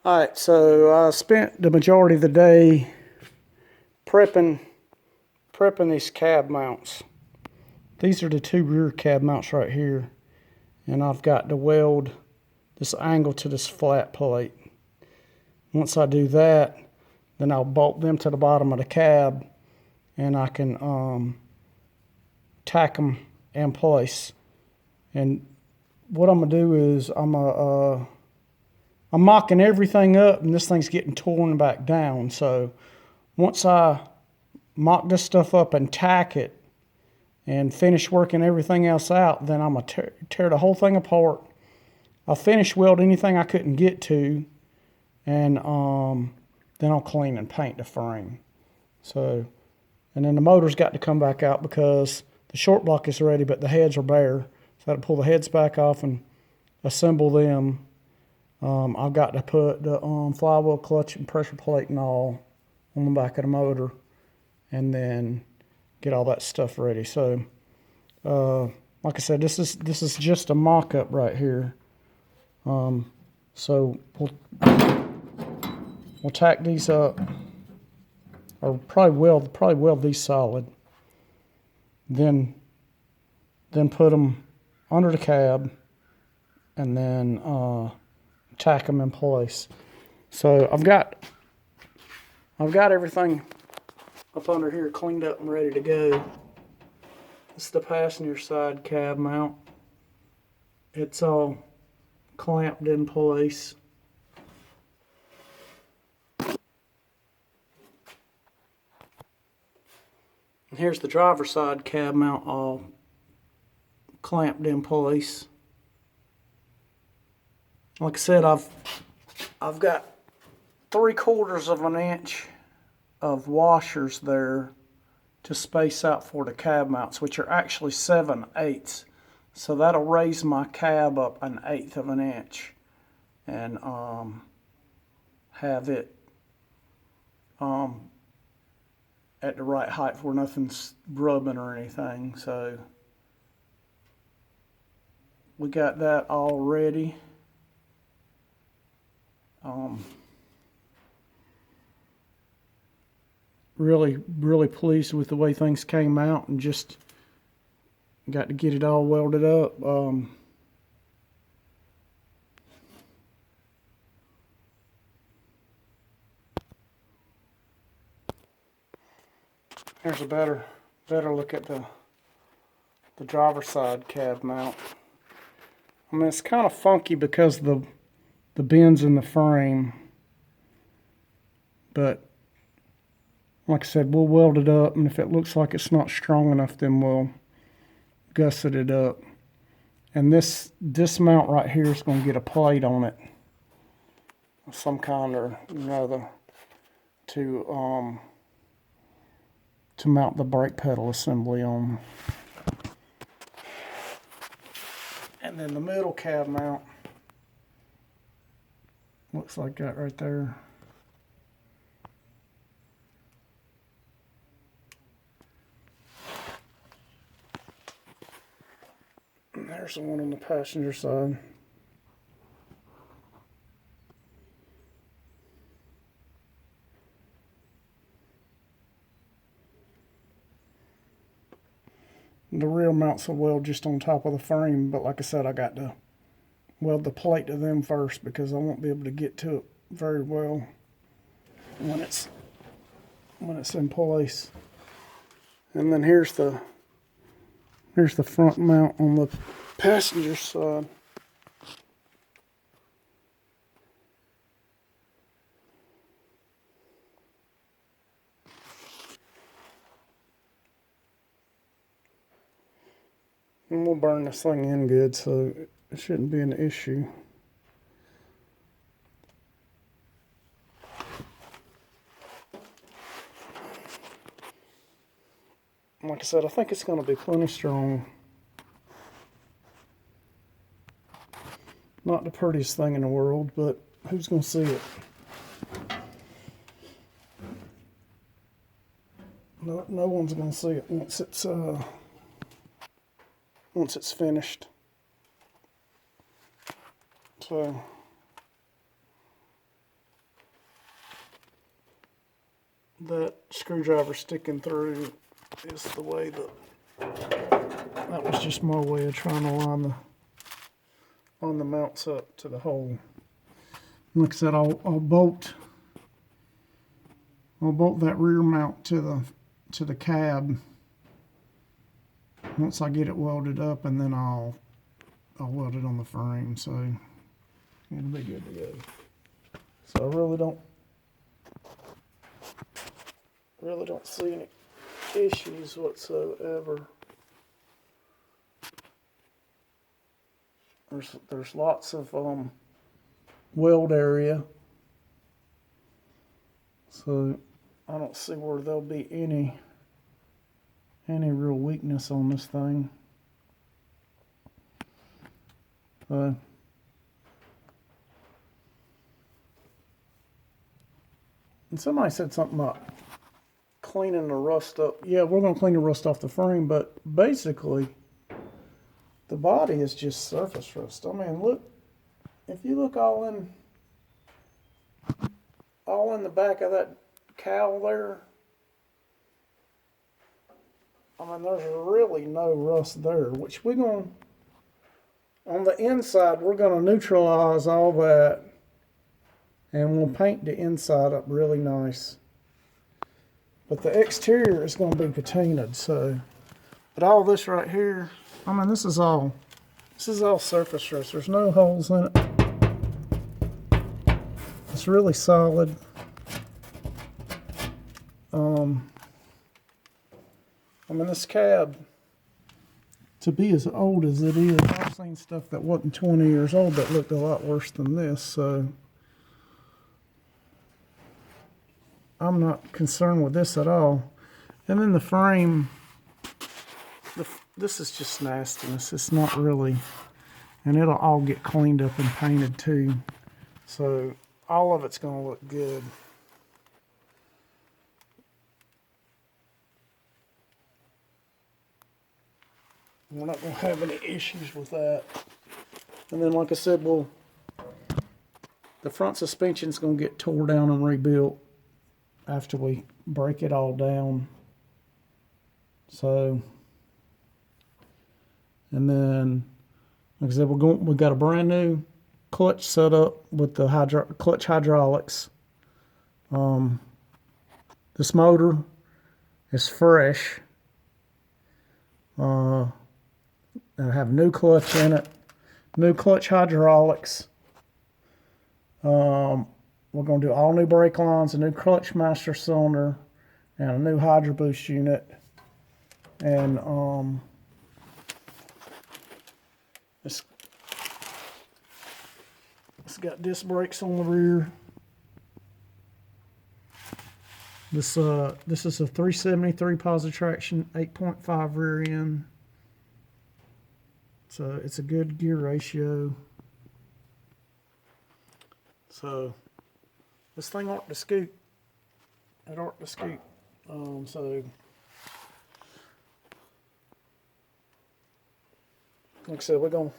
All right, so I spent the majority of the day prepping these cab mounts. These are the two rear cab mounts right here, and I've got to weld this angle to this flat plate. Once I do that, then I'll bolt them to the bottom of the cab, and I can tack them in place. And what I'm gonna do is I'm mocking everything up, and this thing's getting torn back down. So once I mock this stuff up and tack it and finish working everything else out, then I'm going to tear the whole thing apart. I'll finish weld anything I couldn't get to, and then I'll clean and paint the frame. So, and then the motor's got to come back out because the short block is ready, but the heads are bare. So I have to pull the heads back off and assemble them. I've got to put the flywheel, clutch, and pressure plate and all on the back of the motor, and then get all that stuff ready. So, like I said, this is just a mock-up right here. So we'll tack these up, or probably weld these solid. Then put them under the cab, and then tack them in place. So I've got everything up under here cleaned up and ready to go. This is the passenger side cab mount. It's all clamped in place. And here's the driver's side cab mount, all clamped in place. Like I said, I've got 3/4 of an inch of washers there to space out for the cab mounts, which are actually 7/8. So that'll raise my cab up 1/8 of an inch, and have it at the right height where nothing's rubbing or anything. So we got that all ready. Really pleased with the way things came out, and just got to get it all welded up. Here's a better look at the driver's side cab mount. I mean, it's kind of funky because of the bends in the frame, but like I said, we'll weld it up, and if it looks like it's not strong enough, then we'll gusset it up. And this mount right here is going to get a plate on it of some kind or another to mount the brake pedal assembly on. And then the middle cab mount looks like that right there. And there's the one on the passenger side. The rear mounts will weld just on top of the frame, but like I said, I got to weld the plate to them first because I won't be able to get to it very well when it's in place. And then here's the front mount on the passenger side. And we'll burn this thing in good, so it shouldn't be an issue. Like I said, I think it's going to be plenty strong. Not the prettiest thing in the world, but who's going to see it? No one's going to see it once it's finished. So that screwdriver sticking through is the way that was just my way of trying to line the mounts up to the hole. Like I said, I'll bolt that rear mount to the cab once I get it welded up, and then I'll weld it on the frame, so it'll be good to go. So I really don't see any issues whatsoever. There's lots of weld area, so I don't see where there'll be any real weakness on this thing. And somebody said something about cleaning the rust up. Yeah, we're going to clean the rust off the frame, but basically the body is just surface rust. I mean, look, if you look all in the back of that cowl there, I mean, there's really no rust there, which we're going, on the inside, we're going to neutralize all that, and we'll paint the inside up really nice. But the exterior is going to be patinaed, so, but all this right here, I mean, this is all surface rust. There's no holes in it. It's really solid. I mean, this cab, to be as old as it is, I've seen stuff that wasn't 20 years old that looked a lot worse than this, so I'm not concerned with this at all. And then the frame, this is just nastiness. It's not really, and it'll all get cleaned up and painted too, so all of it's going to look good. We're not going to have any issues with that. And then, like I said, the front suspension's going to get tore down and rebuilt after we break it all down. So, and then, like I said, we got a brand new clutch set up with the clutch hydraulics. This motor is fresh. I have new clutch in it, new clutch hydraulics. We're going to do all new brake lines, a new clutch master cylinder, and a new hydro boost unit. And it's got disc brakes on the rear. This is a 373 positive traction, 8.5 rear end. So it's a good gear ratio. So this thing ought to scoot. It ought to scoot. So like I said, we're gonna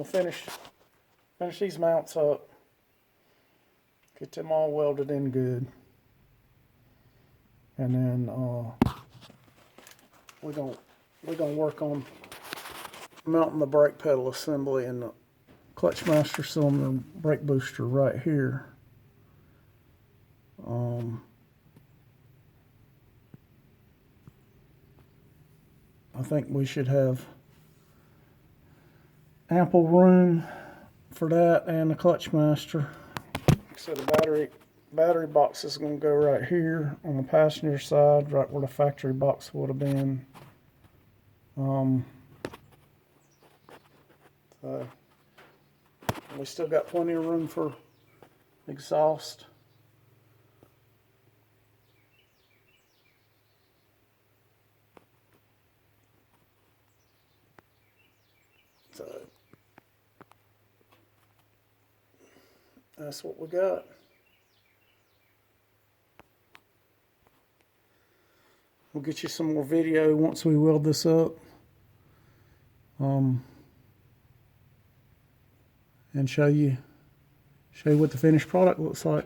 finish these mounts up, get them all welded in good, and then we're gonna work on mounting the brake pedal assembly and the clutch master cylinder and brake booster right here. I think we should have ample room for that and the clutch master. So the battery box is going to go right here on the passenger side, right where the factory box would have been. So we still got plenty of room for exhaust. So that's what we got. We'll get you some more video once we weld this up. And show you what the finished product looks like.